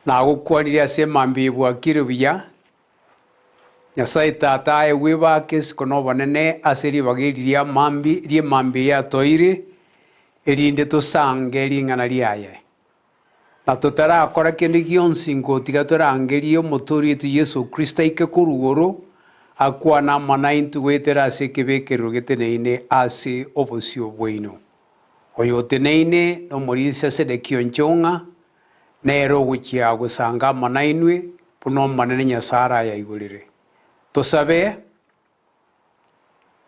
na gukwanire ase mambi bwakire buya Nyasaye tata ewe bake sikono banene aseri bagiriria mambi ya toire erinde tosange ringana riaye na tutarakora kindi gionsi ngotiga turangerie omoturi etu Yesu Kristo ike kurugoro akwana manaintu wetera ase kebekero geteneine ase obosio bwaino oyo teneine nomorisa sedekio nchonga nero guchia gusanga manainwe puno manene Nyasara ya igurire tosabe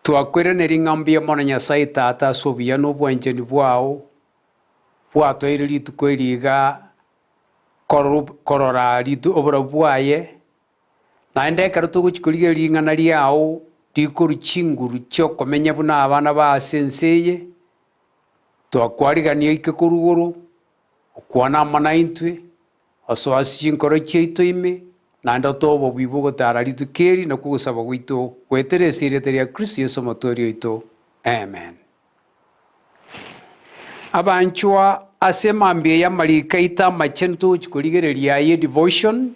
tuakwire neringambia mona Nyasaye tata sobia no bwenjeni bwao bwatoire ritu kweriga korora ritu obora bwaye naende karuto guchikuriga ringana riao rikuru chinguru cyo komenya buna abana ba senseye twakwariganio ike kuruguru okwana manaintwe asoasi chinkoro cheito ime nanda tobo bwibo gotara ritukeri na kugusaba gwito kweteresire teria Kristo Yesu motorio ito amen. Abanchwa asema mbie ya malika ita machento chikurigereria ye devotion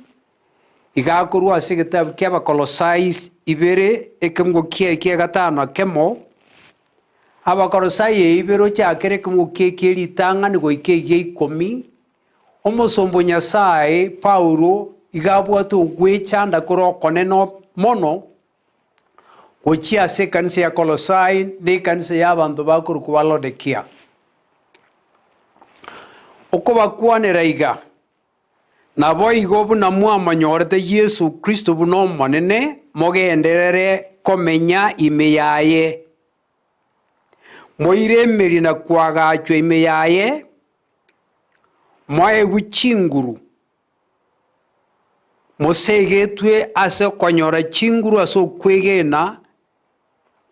igakorwa ase gitabu kia Abakolosai ibere ekemgo kia gatano kemo Abakolosai ibero chakere kemgo kia litanga ni goike ye 10 omosombo Nyasaye Paulo igabwatu gwechanda koroko neno mono gochia ase kanisa ya Kolosai ne kanisa ya bantu bakuru kubalodekia oko bakwanera iga nabo igobu na mwamanyorete Yesu Kristo buno manene mogenderere komenya ime yaye moiremeri na kwagachwe ime yaye moe guchinguru mosegetwe ase konyora chinguru aso kwegena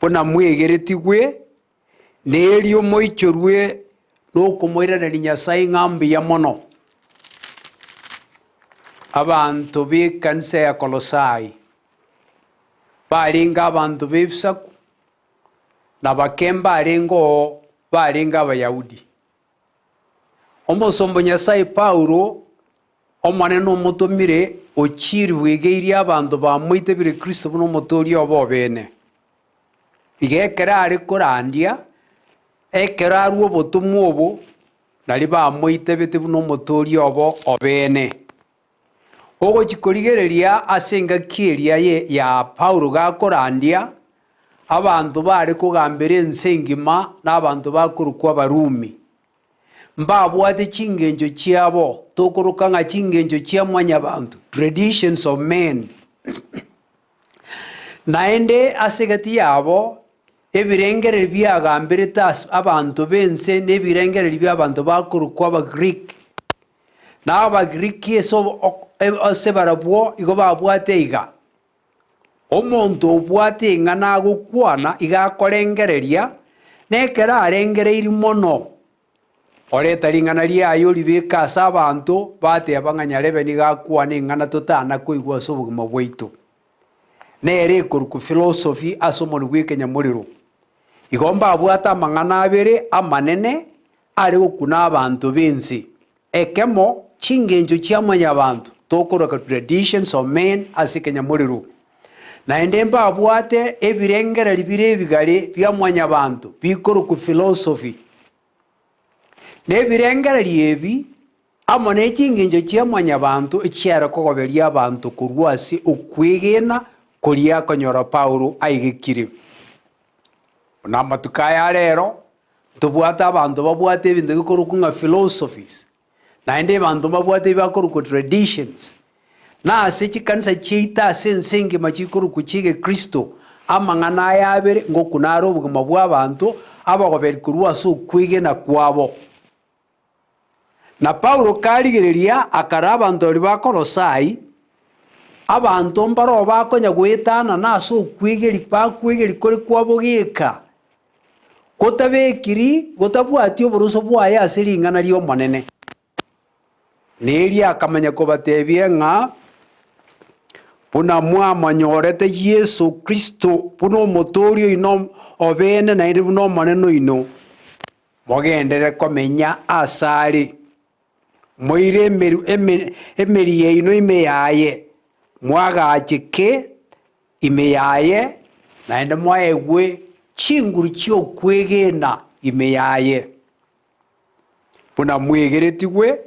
bona mwegeretigwe nerio moichorwe no kumoirana ni Nyasaye ngambi ya mono abantu bekanisa ya Kolosai baringa abantu bebsaku na bakemba arengo baringa abayahudi omosombo Nyasaye Paulo omane no motomire ochirwe geiria abantu bamuite bire Kristo buno motori obo bene igekera ari korandia ekera ruo botumu obo nali bamuite bite buno motori obo obene ogo chikorigereria asenga kieria ye ya Paulo gakorandia abantu bari kugambira ensengima n'abantu bakurukwa Barumi mbabwate chingenjo chiabo tokorukanga chingenjo chia mwanya bantu traditions of men naende asegati yabo ebirengere byagambire tas abantu bense nebirengere by'abantu bakurukwa ba Greek na ba Greek eso sebarabwo igo babwate iga omonto obwate ngana gukwana iga korengereria nekera arengereiri mono oreta ringana riayo libeka asa abantu bate abanganya rebeni gakwana ngana totana koigwa sobugima bwaitu nere kuruku philosophy asomoni gwikenya muriro igomba abwata mangana abere amanene ari gukuna abantu bensi ekemo chingenjo chiamanya abantu tokoroka traditions of men asikenya muriro na endemba abwate ebirengera libire bigare byamwanya abantu bikuruku philosophy nebirengera liebi amone chingenjo chiamanya abantu echiara kogoberia abantu kurwasi okwegena koria konyora Paulo aigikire na matukaya rero tubwata abantu babwate ebintu bikurukunga philosophies na ende abantu babwate bakuruku traditions na ase chikanisa chiita sensengi machikuruku chige Kristo amangana yabere ngo kunaro obugima bw'abantu abagoberi kurwa so kwigena kwabo na Paulo karigereria akara abantu bari bakolosai abantu mbaro bakonya gwetana naso kwigeri kore kwabo gika kotabekiri gotabwati oburuso bwaye asiringana rio manene neria akamanya kobatebie nga puna mwamanyorete Yesu Kristo puno motorio ino obene na iri buno maneno ino mogendere komenya asari moire emeri yeino imeyaye mwagachike imeyaye naende mwaegwe chinguru chiokwegena imeyaye buna mwegeretigwe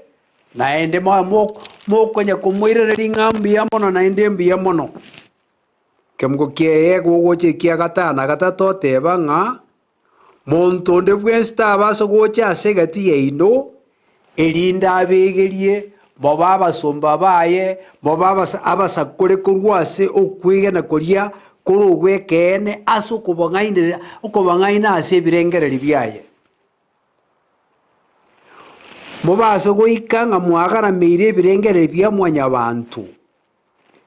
naende mokonya kumwirera ng'ambi mono naende mbuya mono kemugo kieye gogoche kia gatana gatato teba ng'a monto nde bwensi tabaso gocha ase egati yaino erinde abegerie boba abasomba baye boba abasakore korwa ase okwegena koria kore ogwekeene ase okobang'aina ase ebirengereri biaye mobase goika ng'a mwagarameire ebirengereri bia mwanyabanto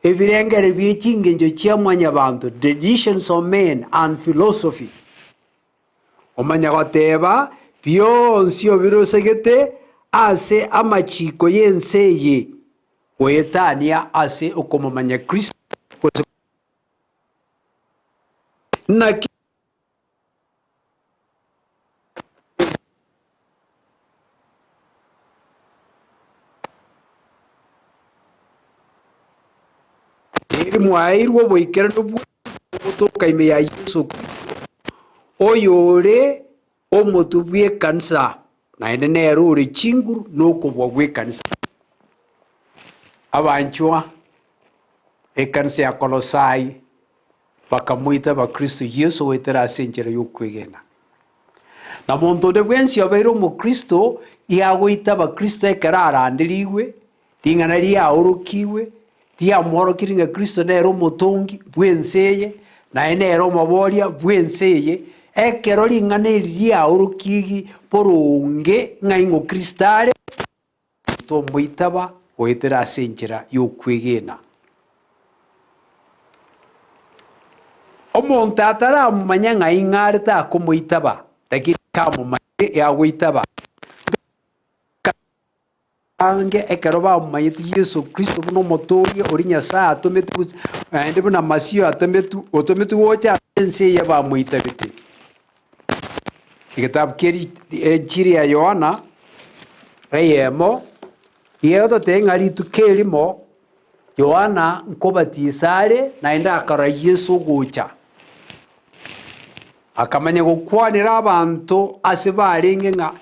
ebirengereri bia echingencho chia mwanyabanto traditions of men and philosophy omanya goteba bionsi obirosegete ase amachiko y'ense eye goetania ase okomomanya Kristo naki eri mwairwo boikerano bwotoka ime ya Yesu oyore omotu bwe kanisa naende nero ore chinguru nokobwa bwe kanisa abanchwa ekanisa ya Kolosai bakamuita bakristo Yesu wetera asenjera yokwegena na muntu nde bwensi obeire omukristo yagoita bakristo ekararandiriwe ringana riaorokiwe riamworokiringa Kristo nero omotongi bwenseye naende nero omoboria bwenseye ekero ringana riaorokigi poronge ng'aingo kristare tomoitaba goetera asenjera yokwegena omonto ataramumanya ng'ai ng'are takomoitaba lakini kamumanyire yagoitaba ange ekero bamumanyete Yesu Kristo buna omotoria ori Nyasaye atomete naende buna masio otomete gocha ense eye bamoitabete egitabu keri enchiri ya Yohana eyemo yeoto tenga rituko erimo Yohana nkobatisare naende akara Yesu gocha akamanya gokwanera abanto ase barenge ng'a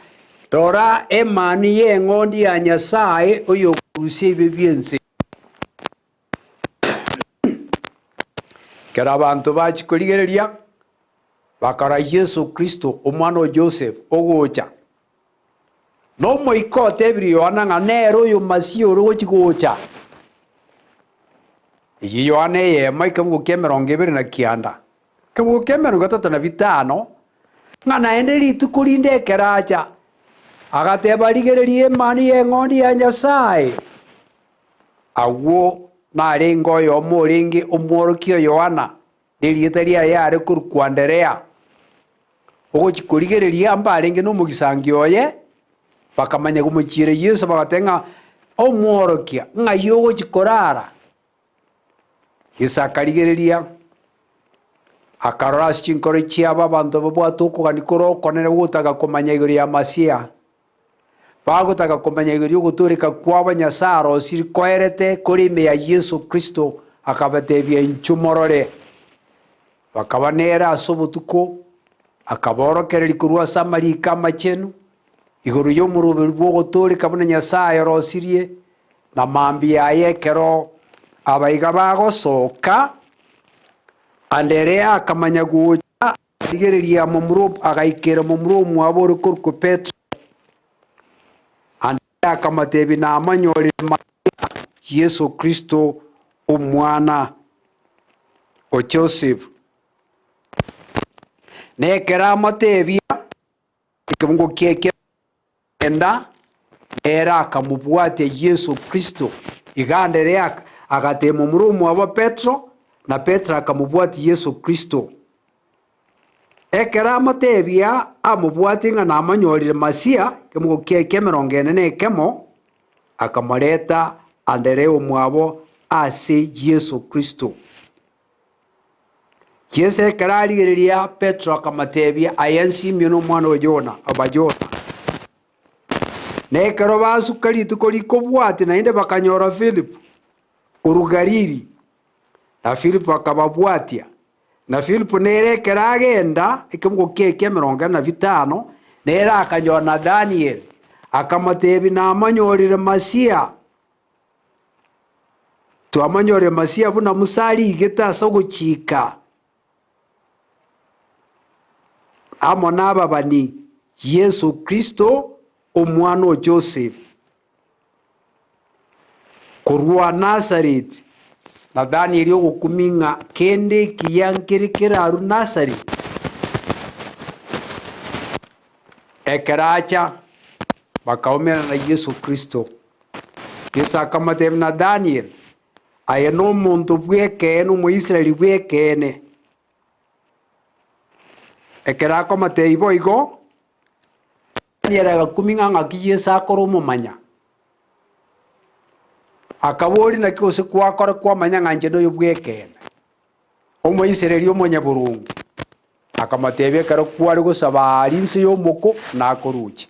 rora emani y'eng'ondi ya Nyasaye oyo kurusia ebe byense kera abanto bachikorigereria bakara Yesu Kristo omwana o Joseph ogocha no moikote ebiri Yohana ng'a nero oyo masio ore gochigocha iyi Yohana eyemo ikemugo kia 29 kemugo kia 35 ng'a naende rituko rinde ekeracha agateba rigereria emani y'eng'ondi ya Nyasaye agwo narenga oyo omo orenge omworokia Yohana nerieta riaye yare korwa Anderea ogochikorigereria mbarenge n'omogisangi oye bakamanya gomochiera Yesu bagatenga omworokia ng'ai ogochikorara Yesu akarigereria akarora ase chinkoro chiabo abanto babwate okogani kore okonere gotaka komanya igoro ya Masia bagotaka komanya igoro ogotoreka kwabo Nyasaye arosiri koerete kore ime ya Yesu Kristo akabatebia inchumorore bakabanera ase obotuko akaborokereri korwa ase amariko amachenu igoro y'omoroberi bwogotoreka buna Nyasaye orosirie na mambi yaye ekero abaiga bagosoka Anderea akamanya gocha rigereria momuro agaikera momuro omwabo ore korwa Petro Anderea akamatebi na amanyore Yesu Kristo omwana o Joseph nekera amatebia ikemungo kieke enda era akamubwate Yesu Kristo iganderea agatema muri omwabo Petro na Petro akamubwati Yesu Kristo ekera amatebia amubwati ng'a namanyorire Masia kemugo kieke 41 akamareta Anderea omwabo ase Yesu Kristo Yesu ekera arigereria Petro akamatebia ayensimio n'omwana o Yona aba Yona nekero basukari tukoriko bwati nainde bakanyora Philip urugariri na Philip akababwatia na Philip nerekera agenda ikimugukeke 45 nera akanyona Daniel akamatebi na amanyorire Masia tu amanyorire Masia buna musari igetaso guchika amona babani Yesu Kristo omwana o Joseph kurwa Nazareth na Daniel ogukuminga kende kiyankirikira aru Nazareth ekeracha bakaumena na Yesu Kristo kisa kama na Daniel ayeno muntu bweke no mu Israeli bwekene ekera kama teibo igo Daniel agakuminga ngakiyesa koromo manya akabori na kyose kwakora kwa manya nganje no yubwekene omu Israeli omonya burungu akamatebe karo kwari gusaba arinsi yomuko nakoruki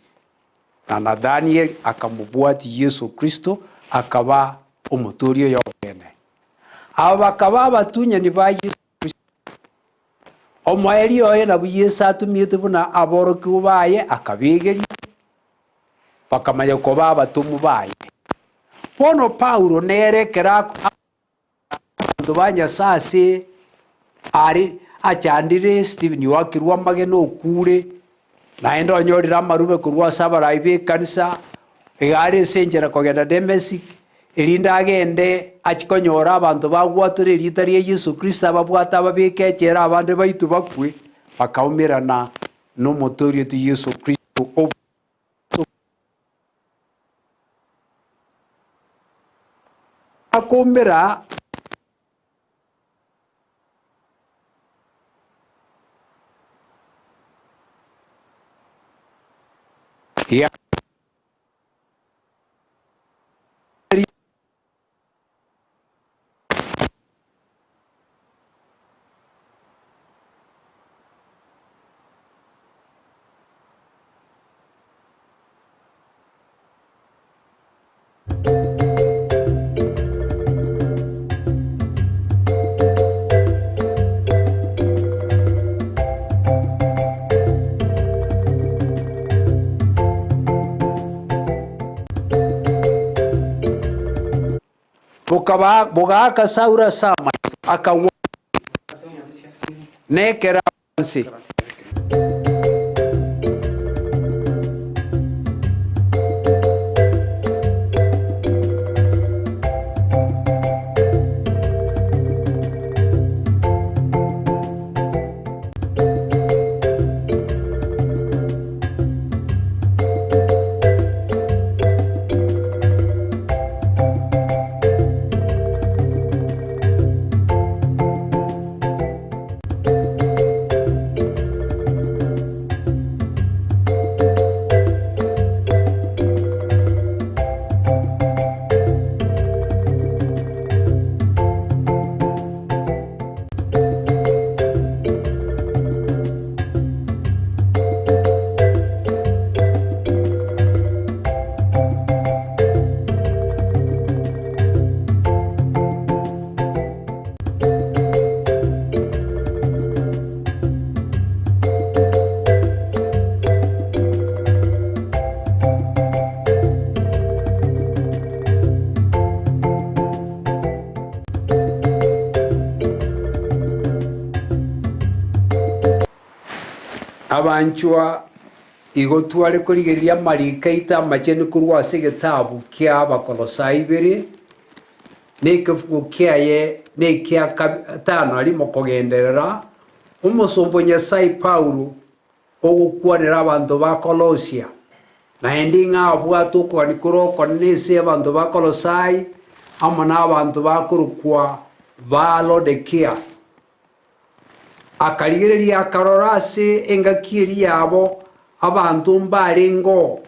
na Daniel akamubwati Yesu Kristo akaba umuturio yokene aba akaba batunya ni ba Yesu Kristo omweri oye na buyesa tumite buna aboro kubaye akabigeri bakamanya ko baba tumubaye pono Paulo nerekera ndubanya sase ari achandire Stephen wakirwa mageno okure naenda onyorira marube kurwa sabaraibe kanisa egare senjera kogenda Damascus irinda agende achikonyora abantu bagwature ritari Yesu Kristo ababwata babike kera abande baitu bakwe bakaumirana no motorio tu Yesu Kristo akombera ya boga kasaura sama akawa nekera nsi abanchwa igotware kurigeria marikaita machene kurwa segetabu kya bakolosai bere nekefuko kyaye nekya tano ali mokogenderera umusombo Nyasai Paulo ogukwanira abantu ba Kolosia na endinga abwato ko nikuroko nese abantu ba Kolosai amana abantu bakurukwa ba Laodikia akaligereria karorase engakiri yabo abantu mbarengo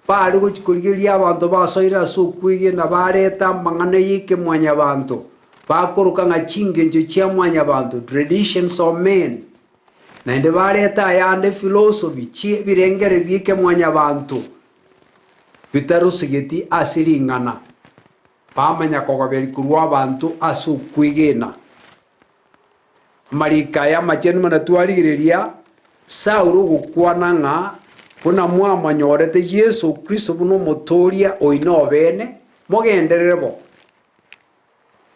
bari gukurigeria abantu basoira sukwige na bareta mangane yike mwanya abantu bakuruka nga chingenje chia mwanya abantu traditions of men na inde bareta yande philosophy chi birengere bike mwanya abantu bitarusigeti asiringana bamanya kogoberi kurwa abantu asu kwigena marika ya macheni manatwarigireria Saulo gukwana nga buna mwamanyorete Yesu Kristo buno motoria oino bene mogendererebo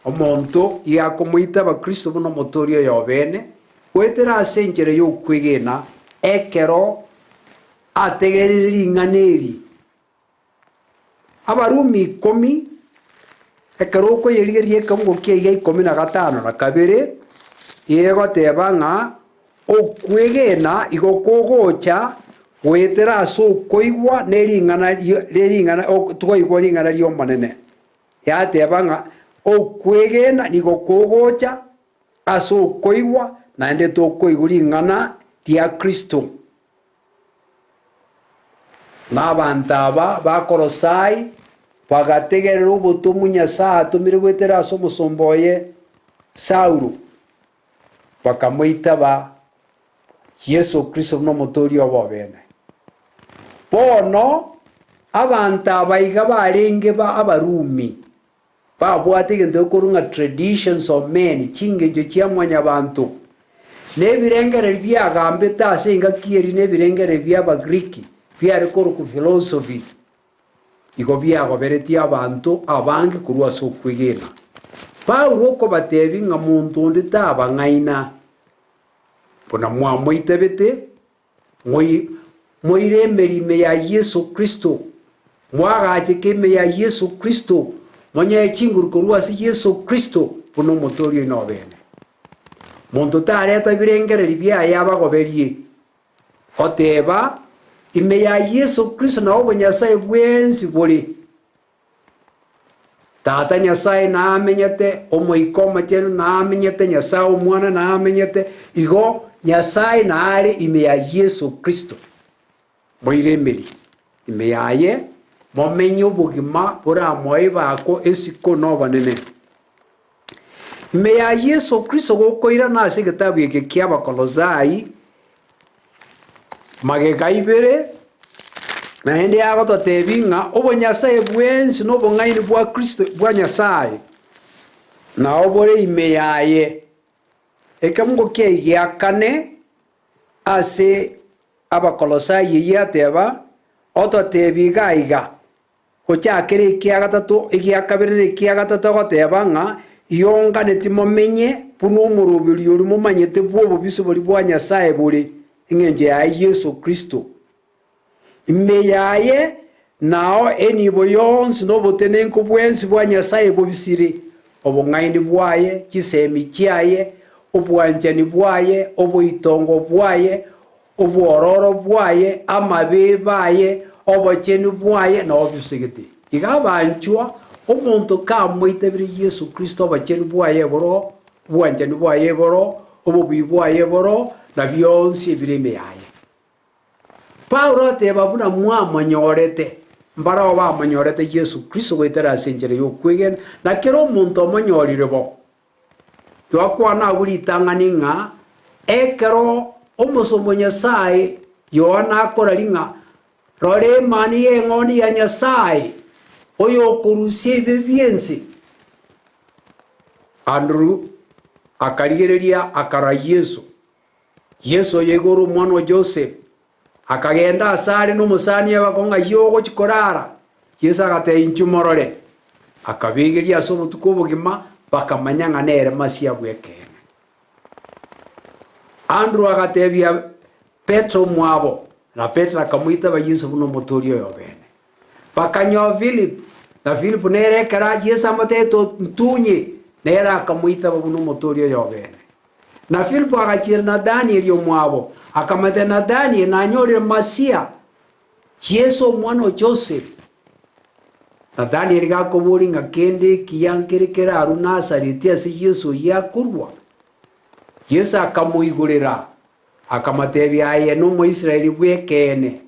omonto yakomuita ba Kristo buno motoria yo bene wetera asenjere yo kwigena ekero ategereri nganeri Abarumi 10 ekero ko yerigerie kamgo kiye 15 na kabere yego tebanga okwegena igokogocha wetera aso koigwa neringana tukoigwa ringana ryo manene yatebanga okwegena igokogocha aso koigwa naende tokoigwa ringana tia Kristo nabantaba bakorosai bagategerera obotumu Nyasaye atumire gwetera aso musomboye Saulo bakamoita ba Yesu Kristo no motori obo bene bono abanta baiga barenge ba Abarumi babwate gento korunga traditions of men chingejo chiamwanya bantu nebirengere byagambe tasenga kieri nebirengere byaba Greek byari koru ku philosophy igo byago bereti abantu abange kurwa so kwigena Paulo ko batebi nga muntu nditaba ngaina pona mwamoitebete moiremeri ya Yesu Kristo mwagaje keme ya Yesu Kristo monye chinguru kurwa si Yesu Kristo puno motorio ino bene muntu tareta birengere bya yabagoberie oteba ime ya Yesu Kristo na obo Nyasaye bwensi buri tata Nyasaye na amenyete omoikoma chenu na amenyete Nyasaye omwana na amenyete igo Nyasaye na ari ime ya Yesu Kristo boiremeri ime yaye momenyo bugima bora moi bako esiko no banene ime ya Yesu Kristo gokoira na ase gitabu eke kiaba Kolosai magekaibere na hende yago totebinga obo Nyasaye bwensi no bongaini bwa Kristo bwa Nyasaye na obore ime yaye ekamungo ke yakane ase abakolosai yateba ototebiga iga ochakere kia gatatu igia kabere kia gatatu gotebanga yongane timomenye puno murubiri uri mumanyete bwo bisubori bwa Nyasaye buri ingenje ya Yesu Kristo ime yaye nao enibo yonsi no botenenko bwensi bwa Nyasaye bobisire obongaini bwaye kisemi kiaye obwanjani bwaye oboitongo bwaye obwororo bwaye amabe baye obocheni bwaye na obisigete igabanchwa omuntu kamoitebire Yesu Kristo obocheni bwaye boro bwanjani bwaye boro obobi bwaye boro na byonsi birime yaye Paulo teba buna mwamanyorete mbara obamanyorete Yesu Kristo gwetera asenjere yokwigena na kero omuntu omanyorire bo twakwana gulitangani nga ekero omusomo Nyasaye Yohana akora ringa rore mani yengoni ya Nyasaye oyo kurusie byensi Andrew akarigereria akara Yesu yegoro mwana wa Joseph akagenda asari no musani yabakonga yogo chikorara Yesu agate inchumorore akabigeria sobo tukobogima bakamanyanga nere masia bwekene Andrew agatebia Petro mwabo na Petro akamuita ba Yesu buno motorio yobene bakanyo Philip na Philip nere kara Yesu amateto ntunye nere akamuita ba buno motorio yobene na Philip agachira na Daniel yo mwabo akamate na Daniel na nyore masia Yesu mwana wa Joseph na Daniel gakobori ngakende kiyankerekera aruna saritia si Yesu yakurwa Yesu akamuigurira akamatebia aye no mu Israeli bwekene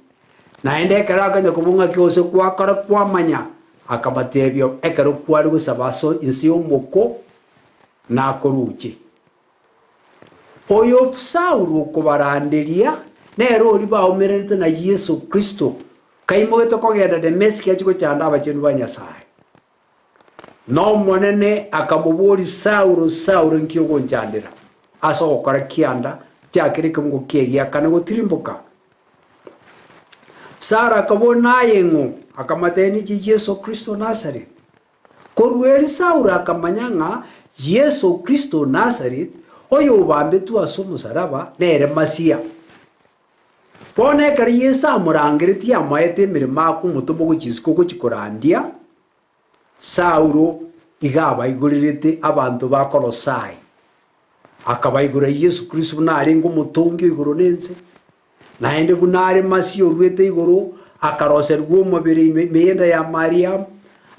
na ende karaganya kubunga kyose kwakara kwamanya akamatebia ekero kwari gusabaso insi yomoko na koruki oyo Saulo kubaranderia nero liba omerente na Yesu Kristo kaimogeto kogenda Dameski achiko chanda abachenu ba Nyasaye no monene akamuburi Saulo nkyo gonjandira aso gukora kianda cyakirike ngo kiegi akana gotirimbuka Sara akabona yengo akamateni Yesu Kristo Nazareth korweri Saulo akamanyanga Yesu Kristo Nazareth oyo bambe tu asomusaraba nere masia pone kari Yesu amurangiriti amaete mirima kumutumo gukiziko gukikorandia Saulo igaba iguririte abantu ba Kolosai akabaigura Yesu Kristo nari ngumutungi iguru nenze naende bunare masio rwete iguru akaroserwa umubiri meyenda ya Mariam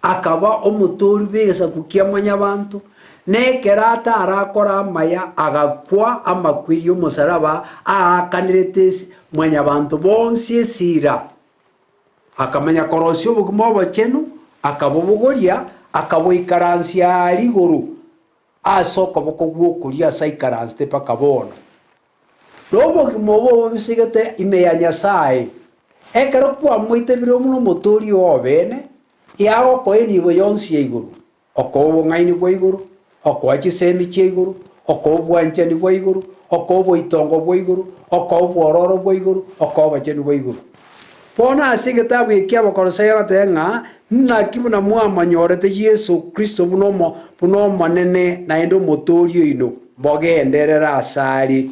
akaba omutori besa kukiamanya abantu nekerata arakora maya agakwa amakwiri omusaraba akaniretesi mwanya abantu bonsi esira akamanya korosio buguma bachenu akabobogoria akaboikaransia aliguru asoko bokogwokuria saikaranste pakabona robo gimobo bisigete ime ya Nyasaye ekero kwa moite biro muno motori obene yago ko enibo yonsi iguru okobo ngaini bwo iguru okwachi semi che iguru okobo anchani bwo iguru okobo itongo bwo iguru okobo ororo bwo iguru okobo chenu bwo iguru bona asigeta bwikia Abakolosai gatenga na kibuna mwamanyorete Yesu Kristo buno manene na endo motorio ino bogenderera asali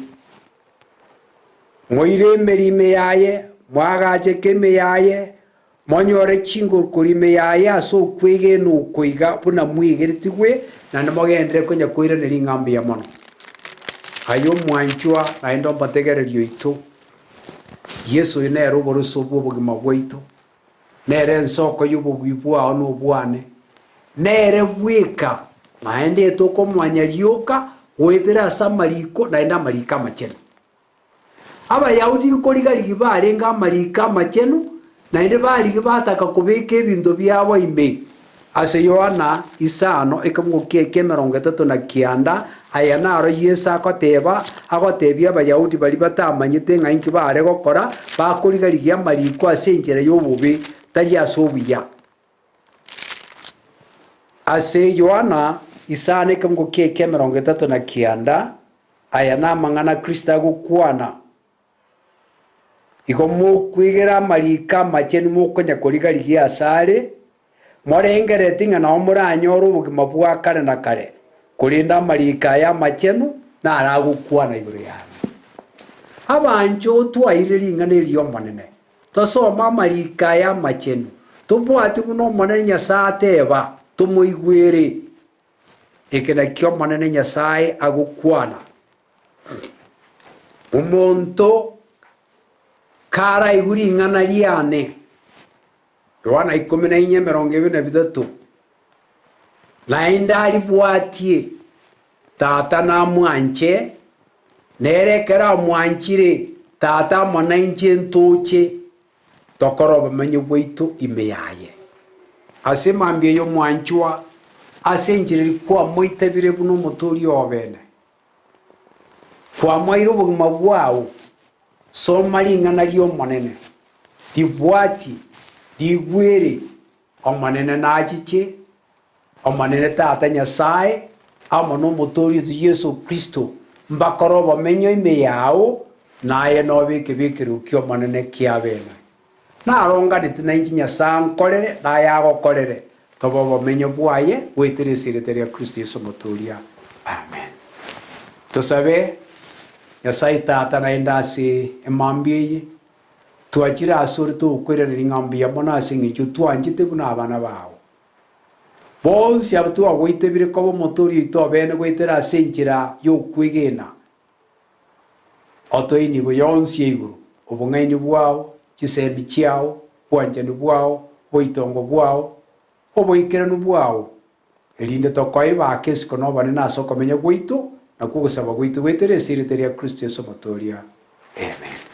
moire merime yaye mwagaje keme yaye monyore chingo kurime yaye aso kwege no kuiga buna mwigertigwe na ndimogendere konya koira neri ngambi ya mono ayo mwanchwa na endo bategererio itu Yesu ine ruboruso bwobugima bwaitu nere nsoko y'ububibwa no bwane nere bwika maende toko mwanyarioka wethera samariko na enda marika machenu aba yaudi nkorigarigi barenga marika machenu na ende bari bataka kubeka ebintu byabo ime ase Yohana isano ekamuke kemerongo 3 na kianda aya naro Yesu agotebia abayahudi bari batamanyite nga inki bare gokora bakorigarigi mariko asengera y'obubi tari asobuya ase Yohana isane kamuke kemerongo 3 na kianda aya namangana Kristo agukwana ikomo kwigera marika machenu mukonya korigarigi asare morengereti nga na omuranyoro bugima bwa kare na kare kurinda marika ya machenu na aragukwana iguru yana abanjo twaireri nga neriyo monene tosoma marika ya machenu tubwati buno monene Nyasaye eba tumuigwere ekena kyo monene Nyasaye agukwana umonto kara iguri ngana liane Yohana 14:23 lainda alibwatie tata na mwanche nerekera mwanchire tata mwananche ntoche tokoroba menye bwaitu imeyaye asemambye yo mwanchwa asenjire kwa moitabire buno motori obene kwa mairo bugima bwao so malinga naliyo monene tibwati digwere omanene nachiche omanene tata Nyasaye amono motori Yesu Kristo mbakoroba menyo ime yao naye nobike bikiru kyo manene kiabena na aronga nitina inji Nyasaye nkorere na yago korere tobobo menyo bwaye weteresire teria Kristo Yesu motoria amen tosabe Nyasaye tata na endasi emambie tuachira asuri tu ukwere ringambi ya mona singi chu tuanjite kuna abana bawo bonsi abatu agwite bire kobo motori ito bene gwitera asenjira yo kwigena otoini bo yonsi iguru obungaini bwao kisembi chiao bwanjani bwao boitongo bwao oboikeranu bwao elinde tokoiba kesiko no bane naso komenya gwitu na kugusaba gwitu wetere sire teria Kristo Yesu motoria amen.